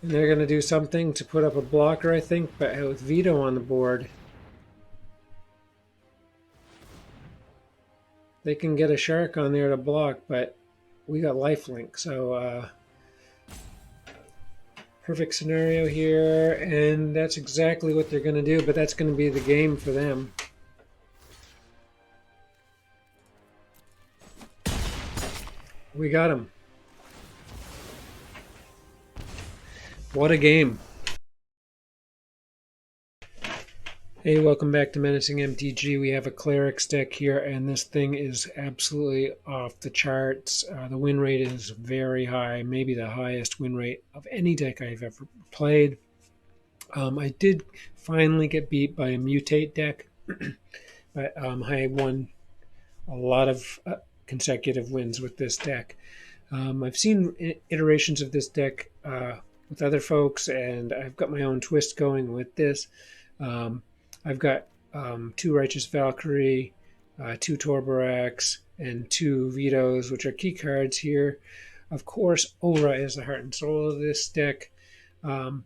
And they're going to do something to put up a blocker, I think, but with Veto on the board, they can get a shark on there to block, but we got lifelink, so perfect scenario here, and that's exactly what they're going to do, but that's going to be the game for them. We got him. What a game. Hey, welcome back to Menacing MTG. We have a Clerics deck here, and this thing is absolutely off the charts. The win rate is very high, maybe the highest win rate of any deck I've ever played. I did finally get beat by a Mutate deck, but I won a lot of consecutive wins with this deck. I've seen iterations of this deck with other folks, and I've got my own twist going with this. I've got 2 Righteous Valkyrie, 2 Torborax, and 2 Vetoes, which are key cards here. Of course, Aura is the heart and soul of this deck. Draugr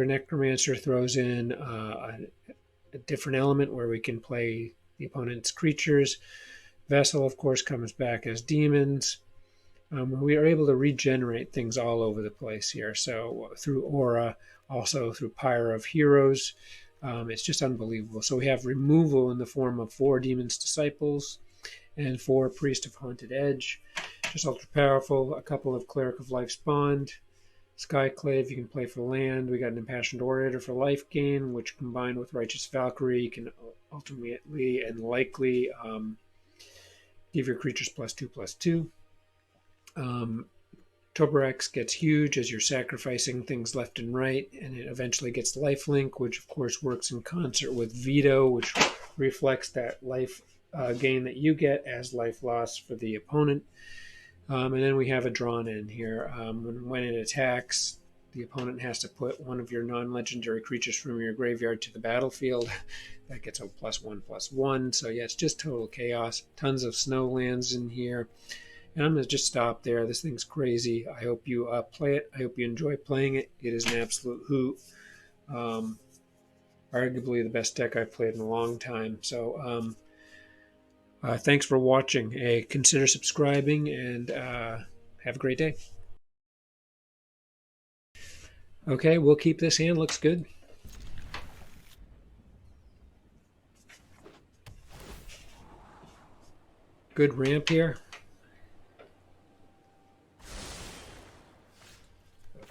Necromancer throws in a different element where we can play the opponent's creatures. Vessel, of course, comes back as demons. We are able to regenerate things all over the place here. So through Aura, also through Pyre of Heroes, it's just unbelievable. So we have removal in the form of 4 Demon's Disciples and 4 Priest of Haunted Edge. Just ultra powerful. A couple of Cleric of Life's Bond. Skyclave you can play for land. We got an Impassioned Orator for life gain, which combined with Righteous Valkyrie can ultimately and likely give your creatures +2/+2. Torborax gets huge as you're sacrificing things left and right, and it eventually gets lifelink, which of course works in concert with Veto, which reflects that life gain that you get as life loss for the opponent. And then we have a drawn in here. When it attacks, the opponent has to put one of your non-legendary creatures from your graveyard to the battlefield. That gets a +1/+1. So yeah, it's just total chaos. Tons of snow lands in here. And I'm going to just stop there. This thing's crazy. I hope you play it. I hope you enjoy playing it. It is an absolute hoot. Arguably the best deck I've played in a long time. So thanks for watching. Consider subscribing, and have a great day. Okay, we'll keep this hand. Looks good. Good ramp here.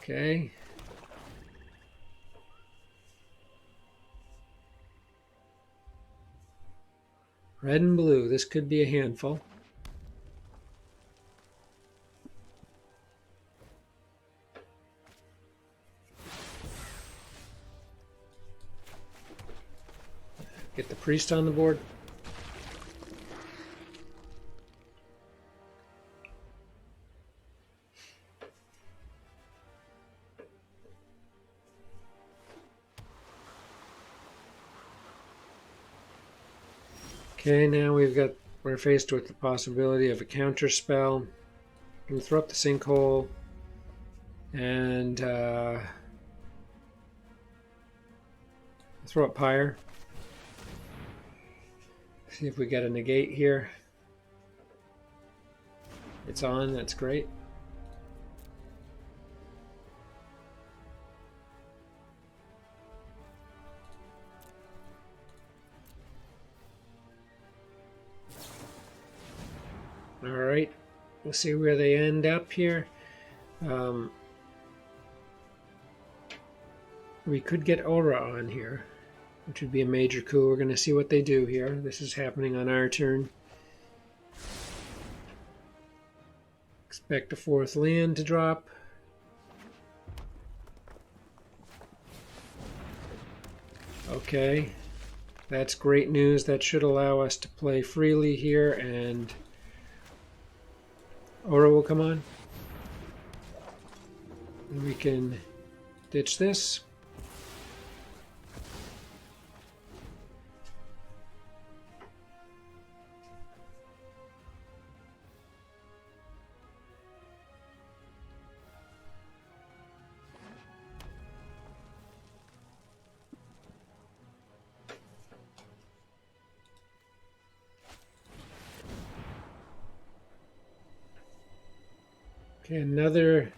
Okay. Red and blue. This could be a handful. Get the priest on the board. Okay, now we're faced with the possibility of a counter spell. We throw up the sinkhole and throw up Pyre. See if we get a negate here. It's on, that's great. Alright, we'll see where they end up here. We could get Aura on here, which would be a major coup. We're going to see what they do here. This is happening on our turn. Expect a 4th land to drop. Okay, that's great news. That should allow us to play freely here, and Aura will come on. And we can ditch this. Okay, another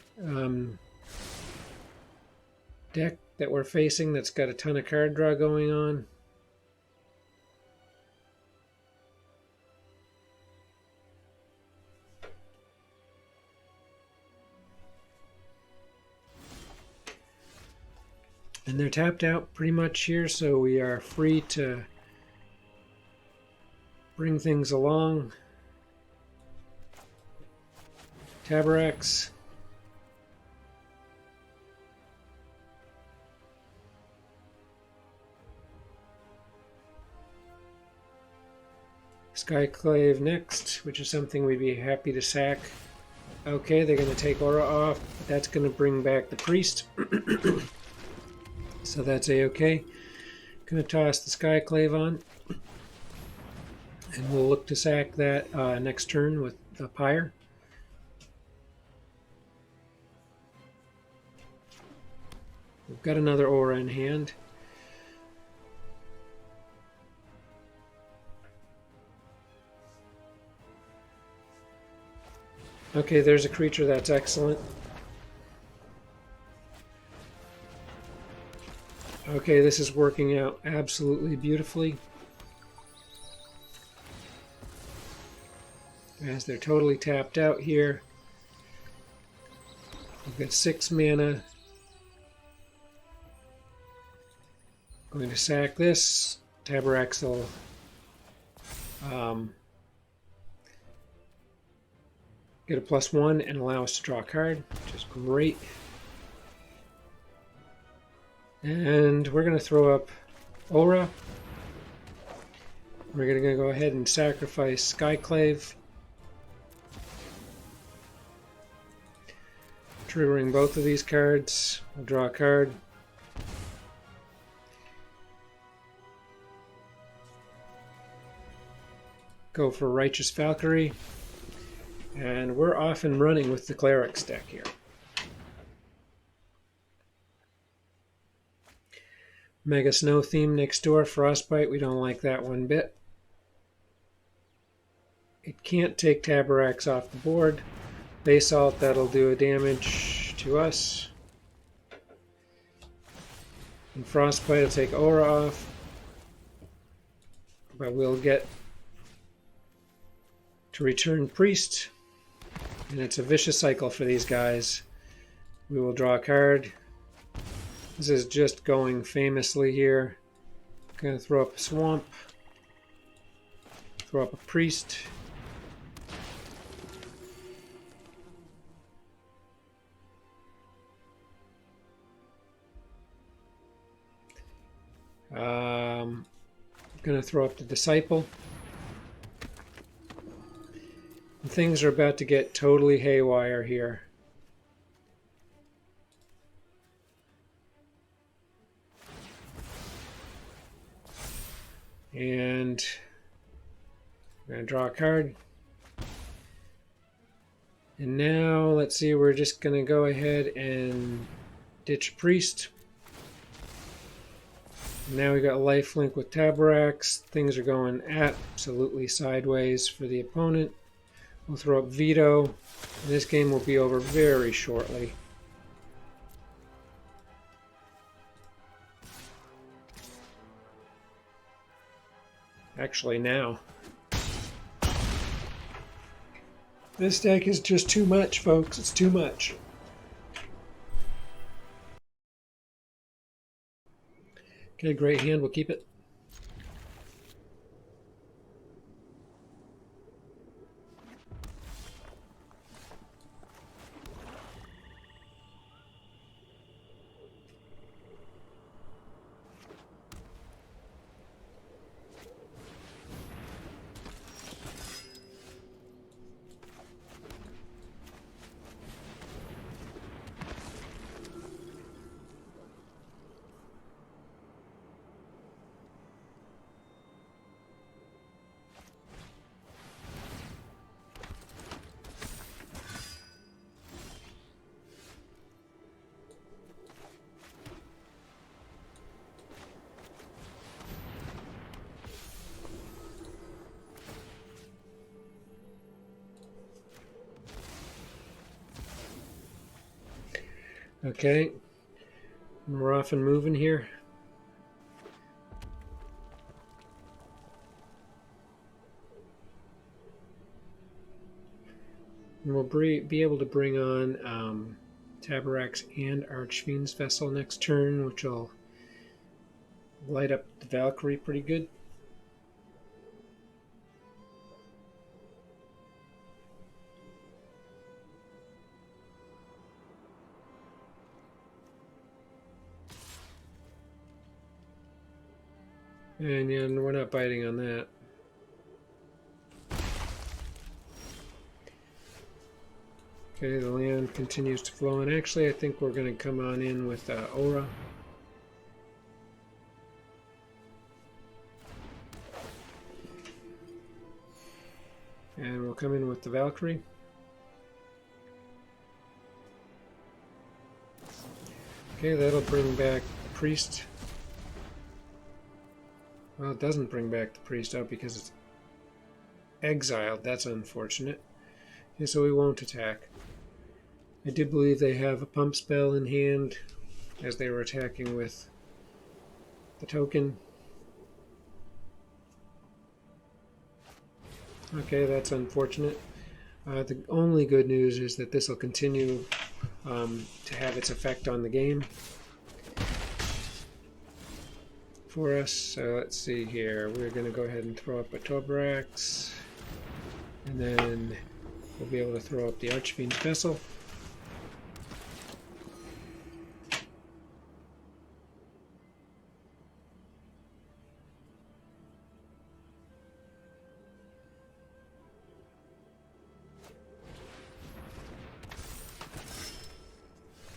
deck that we're facing that's got a ton of card draw going on. And they're tapped out pretty much here, so we are free to bring things along. Taborax. Skyclave next, which is something we'd be happy to sack. Okay, they're going to take Aura off. That's going to bring back the Priest. So that's a-okay. Going to toss the Skyclave on. And we'll look to sack that next turn with the Pyre. We've got another Aura in hand. Okay, there's a creature that's excellent. Okay, this is working out absolutely beautifully. As they're totally tapped out here. We've got 6 mana. Going to sack this. Taborax will get a +1 and allow us to draw a card, which is great. And we're going to throw up Aura. We're going to go ahead and sacrifice Skyclave. Triggering both of these cards. We'll draw a card. Go for Righteous Valkyrie. And we're off and running with the Clerics deck here. Mega Snow theme next door, Frostbite. We don't like that one bit. It can't take Taborax off the board. Basalt, that'll do a damage to us. And Frostbite will take Aura off. But we'll get to return Priest. And it's a vicious cycle for these guys. We will draw a card. This is just going famously here. Gonna throw up a Swamp. Throw up a Priest. Gonna throw up the Disciple. And things are about to get totally haywire here. And I'm going to draw a card. And now, let's see, we're just going to go ahead and ditch Priest. Now we got lifelink with Taborax. Things are going absolutely sideways for the opponent. We'll throw up Veto. And this game will be over very shortly. Actually, now. This deck is just too much, folks. It's too much. Okay, great hand. We'll keep it. Okay, we're off and moving here. And we'll be able to bring on Taborax and Archfiend's Vessel next turn, which will light up the Valkyrie pretty good. And yeah, we're not biting on that. Okay, the land continues to flow, and actually I think we're going to come on in with Aura. And we'll come in with the Valkyrie. Okay, that'll bring back the Priest. Well, it doesn't bring back the Priest out because it's exiled. That's unfortunate. Okay, so we won't attack. I do believe they have a pump spell in hand as they were attacking with the token. Okay, that's unfortunate. The only good news is that this will continue to have its effect on the game for us. So let's see here. We're going to go ahead and throw up a Taborax, and then we'll be able to throw up the Archfiend's Vessel.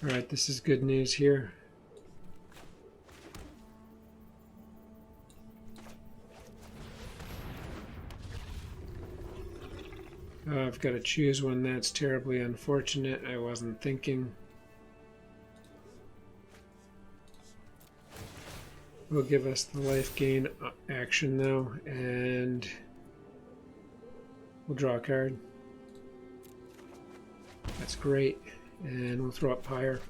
Alright, this is good news here. I've got to choose one. That's terribly unfortunate. I wasn't thinking. Will give us the life gain action though, and we'll draw a card. That's great. And we'll throw up Pyre.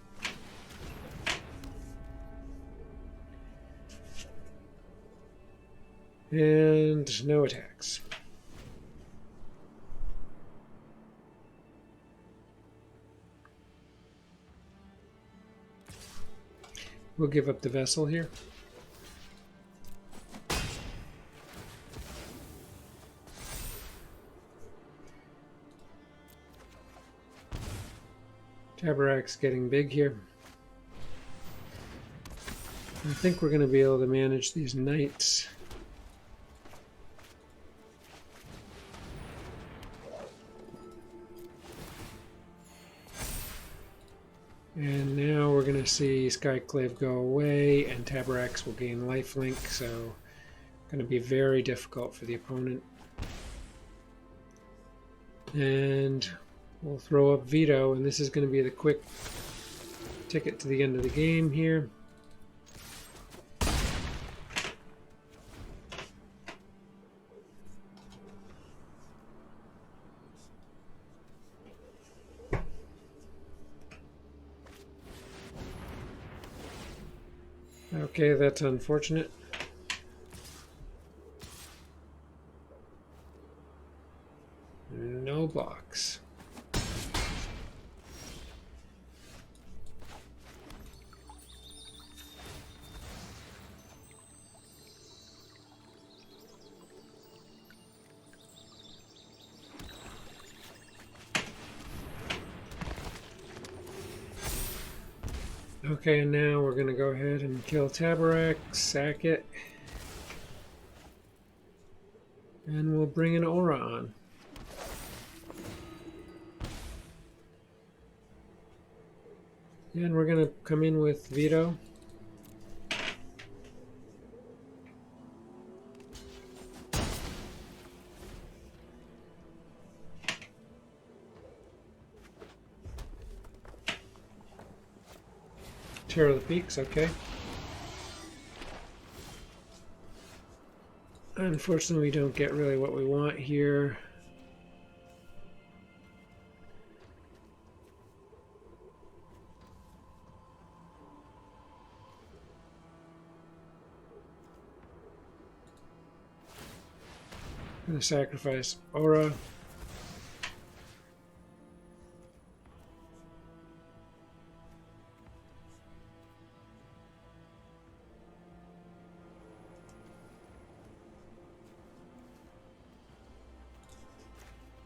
And no attacks. We'll give up the vessel here. Taborax getting big here. I think we're going to be able to manage these knights. And now we're going to see Skyclave go away, and Taborax will gain lifelink, so going to be very difficult for the opponent. And we'll throw up Veto, and this is going to be the quick ticket to the end of the game here. Okay, that's unfortunate. No blocks. Okay, and now we're going to go ahead and kill Taborax, sack it, and we'll bring an Aura on. And we're going to come in with Veto. Tear of the Peaks, okay. Unfortunately, we don't get really what we want here. Gonna sacrifice Aura.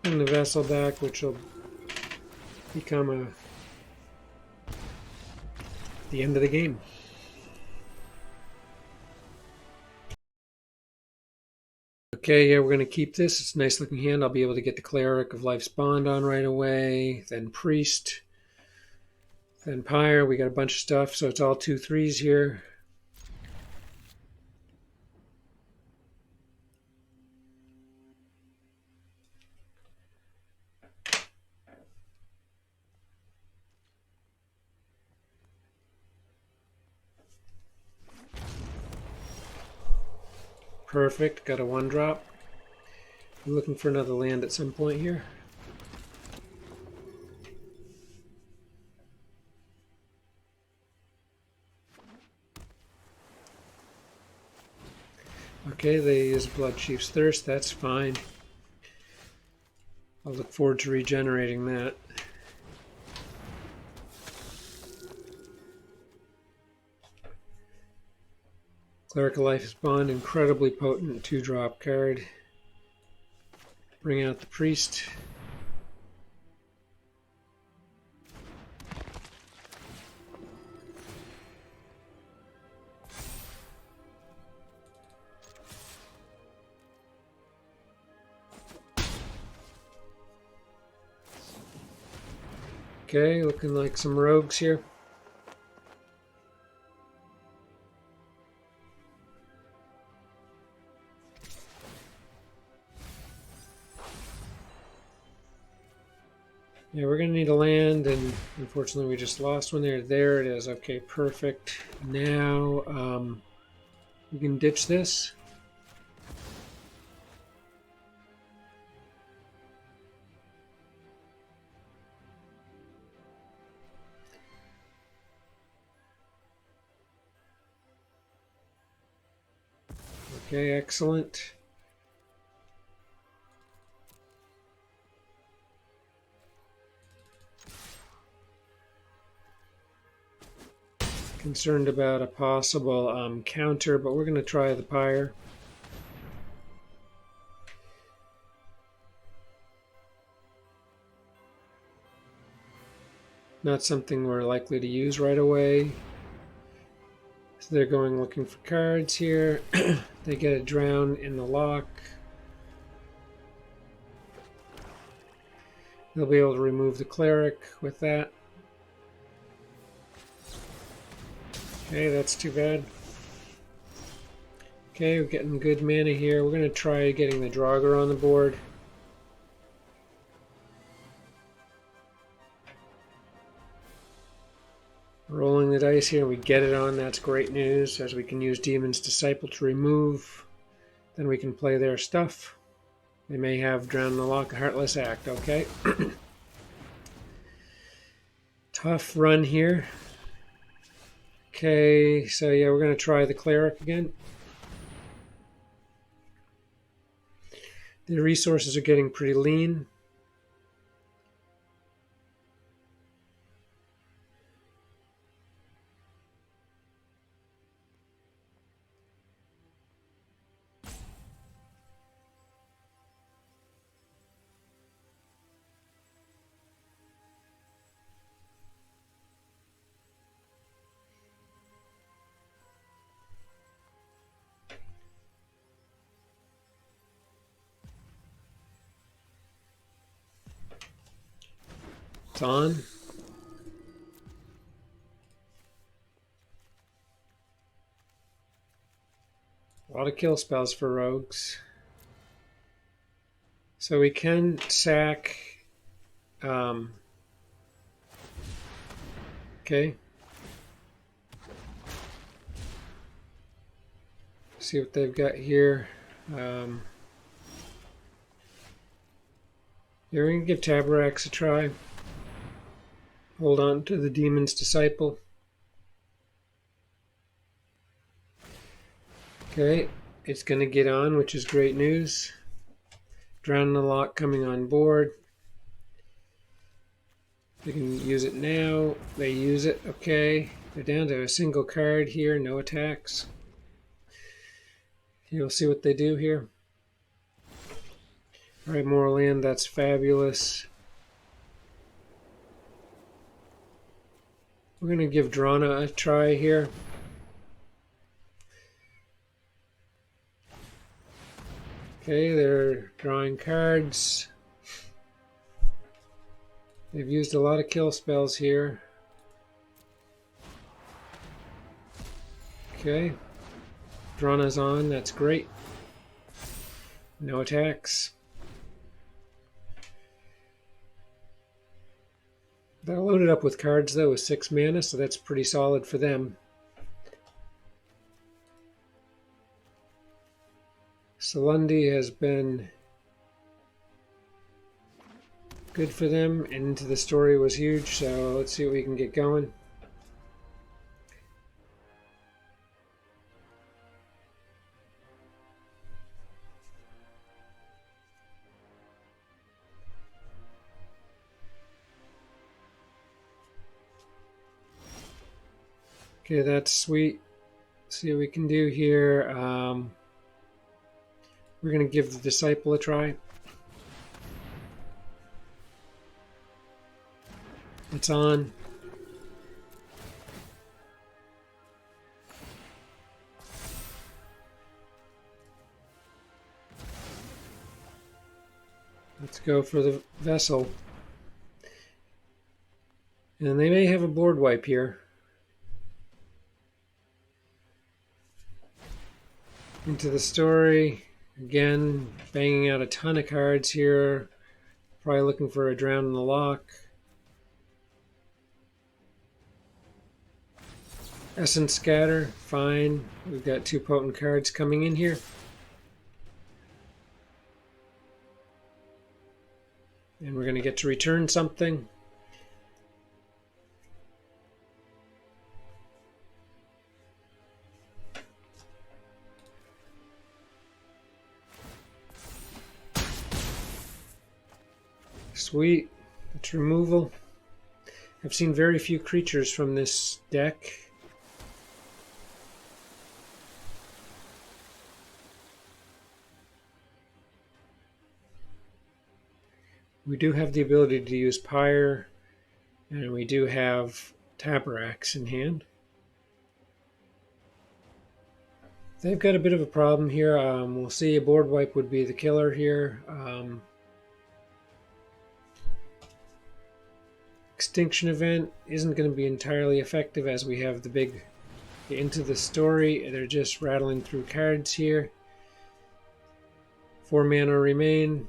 And the vessel back, which will become the end of the game. Okay, yeah, we're going to keep this. It's a nice looking hand. I'll be able to get the Cleric of Life's Bond on right away. Then Priest. Then Pyre. We got a bunch of stuff, so it's all 2/3s here. Perfect. Got a 1-drop. I'm looking for another land at some point here. Okay, they use Blood Chief's Thirst. That's fine. I'll look forward to regenerating that. Cleric of Life's Bond, incredibly potent 2-drop card. Bring out the Priest. Okay, looking like some rogues here. Yeah, we're going to need a land, and unfortunately we just lost one there. There it is. Okay, perfect. Now we can ditch this. Okay, excellent. Concerned about a possible counter, but we're going to try the Pyre. Not something we're likely to use right away. So they're going looking for cards here. They get a drown in the lock. They'll be able to remove the Cleric with that. Okay, that's too bad. Okay, we're getting good mana here. We're going to try getting the Draugr on the board. Rolling the dice here, we get it on. That's great news, as we can use Demon's Disciple to remove. Then we can play their stuff. They may have Drown in the Lock, a Heartless Act, okay? Tough run here. Okay, so yeah, we're going to try the Cleric again. The resources are getting pretty lean. It's on. A lot of kill spells for rogues. So we can sack. Okay. See what they've got here. Yeah, we're going to give Taborax a try. Hold on to the Demon's Disciple. Okay, it's going to get on, which is great news. Drowning the Lock coming on board. They can use it now. They use it. Okay. They're down to a single card here. No attacks. You'll see what they do here. All right, more land. That's fabulous. We're going to give Drana a try here. Okay, they're drawing cards. They've used a lot of kill spells here. Okay. Drana's on, that's great. No attacks. They're loaded up with cards though with 6 mana, so that's pretty solid for them. Salundi has been good for them, and Into the Story was huge, so let's see what we can get going. Okay, that's sweet. Let's see what we can do here. We're going to give the Disciple a try. It's on. Let's go for the Vessel. And they may have a board wipe here. Into the Story. Again, banging out a ton of cards here. Probably looking for a Drown in the Lock. Essence Scatter, fine. We've got 2 potent cards coming in here. And we're going to get to return something. Sweet. That's removal. I've seen very few creatures from this deck. We do have the ability to use Pyre, and we do have Taborax in hand. They've got a bit of a problem here. We'll see a board wipe would be the killer here. Extinction Event isn't going to be entirely effective as we have the big Into the Story. They're just rattling through cards here. 4 mana remain.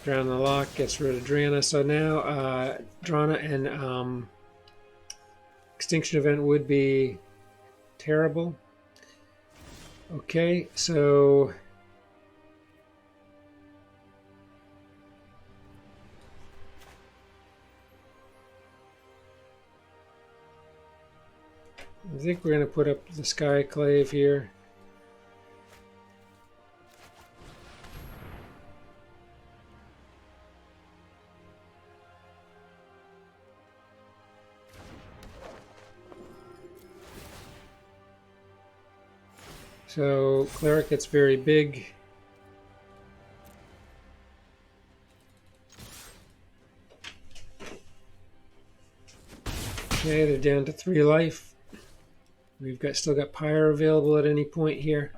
Drown the Lock gets rid of Drana. So now Drana and Extinction Event would be terrible. Okay, so I think we're going to put up the Skyclave here. So Cleric gets very big. Okay, they're down to 3 life. We've still got Pyre available at any point here.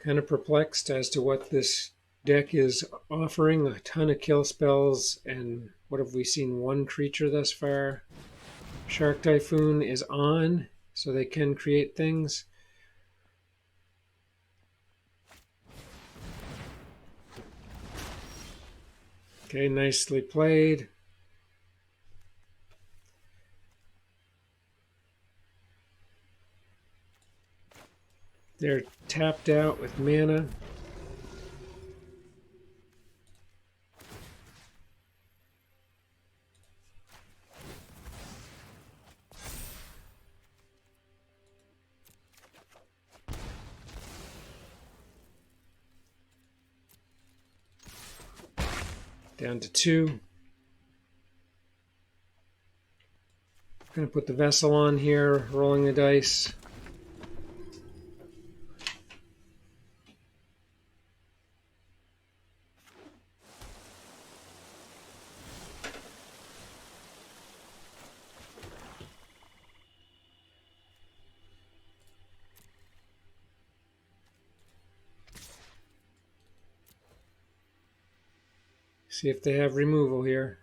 Kind of perplexed as to what this deck is offering. A ton of kill spells, and what have we seen? 1 creature thus far. Shark Typhoon is on, so they can create things. Okay, nicely played. They're tapped out with mana. Down to 2. Going to put the vessel on here, rolling the dice. See if they have removal here.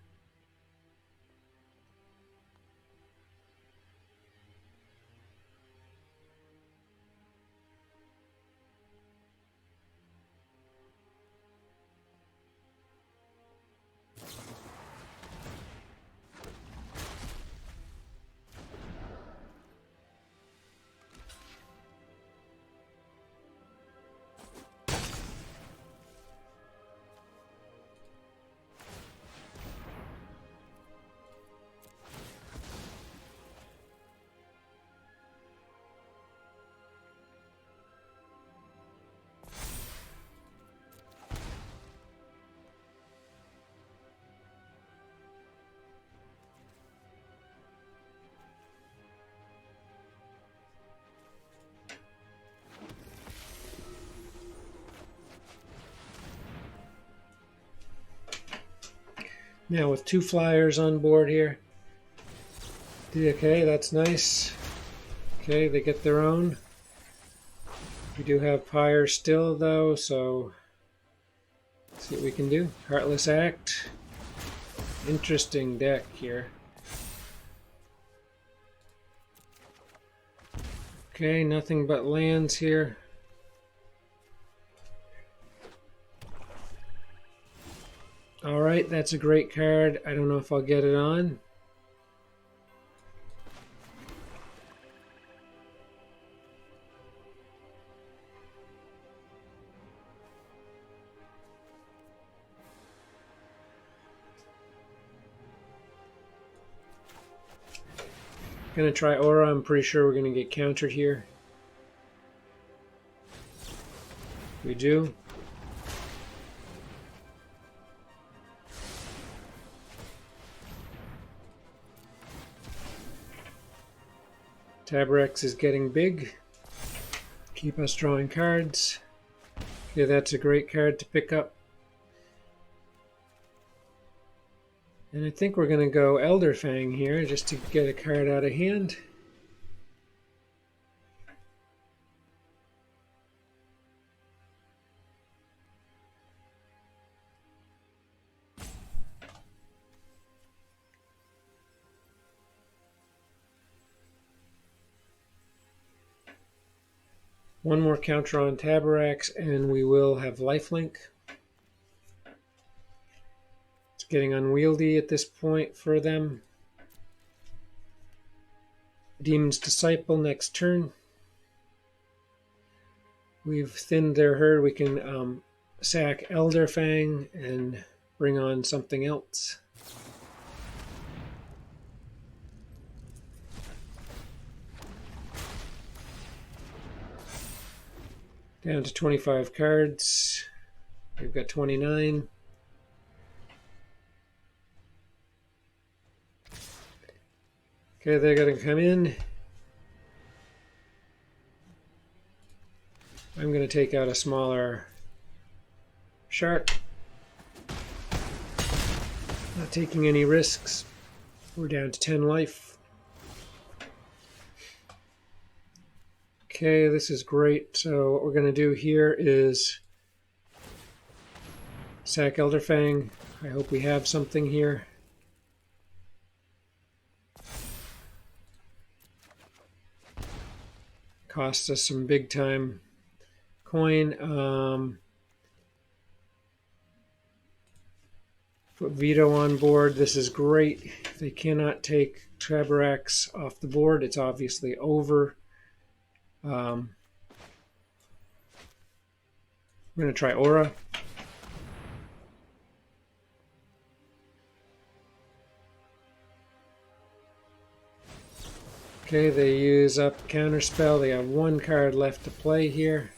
Now with 2 flyers on board here. Okay, that's nice. Okay, they get their own. We do have Pyre still though, so let's see what we can do. Heartless Act. Interesting deck here. Okay, nothing but lands here. Alright, that's a great card. I don't know if I'll get it on. Gonna try Aura. I'm pretty sure we're gonna get countered here. We do. Tabarex is getting big. Keep us drawing cards. Okay, that's a great card to pick up. And I think we're going to go Elder Fang here just to get a card out of hand. One more counter on Tabarex and we will have lifelink. It's getting unwieldy at this point for them. Demon's Disciple next turn. We've thinned their herd. We can sack Elder Fang and bring on something else. Down to 25 cards. We've got 29. Okay, they're going to come in. I'm going to take out a smaller shark. Not taking any risks. We're down to 10 life. Okay, this is great. So what we're going to do here is sack Elder Fang. I hope we have something here. Costs us some big time coin. Put Veto on board. This is great. If they cannot take Tabarex off the board, it's obviously over. I'm going to try Aura. Okay, they use up Counterspell. They have 1 card left to play here.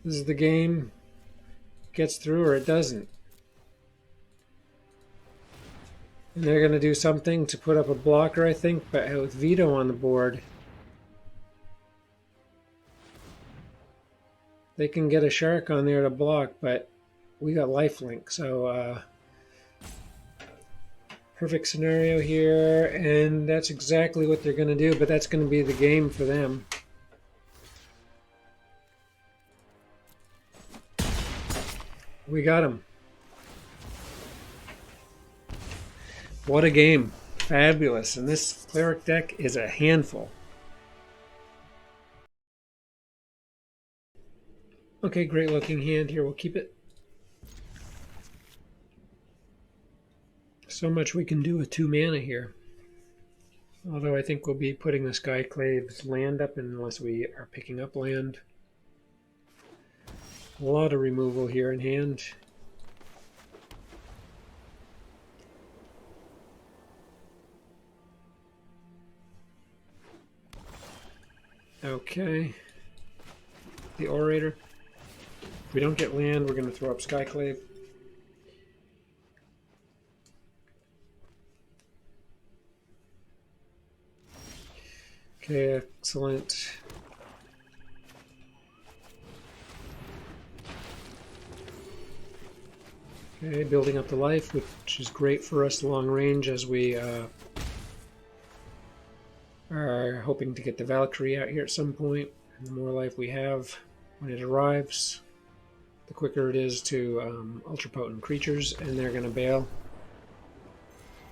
This is the game. Gets through or it doesn't. And they're going to do something to put up a blocker, I think, but with Vito on the board, they can get a shark on there to block, but we got lifelink, so perfect scenario here, and that's exactly what they're going to do, but that's going to be the game for them. We got him. What a game. Fabulous. And this Cleric deck is a handful. Okay, great looking hand here. We'll keep it. So much we can do with 2 mana here. Although I think we'll be putting the Skyclave's land up unless we are picking up land. A lot of removal here in hand. Okay. The Orator. If we don't get land, we're going to throw up Skyclave. Okay, excellent. Okay, building up the life, which is great for us long range as we are hoping to get the Valkyrie out here at some point. And the more life we have when it arrives, the quicker it is to ultra potent creatures, and they're going to bail.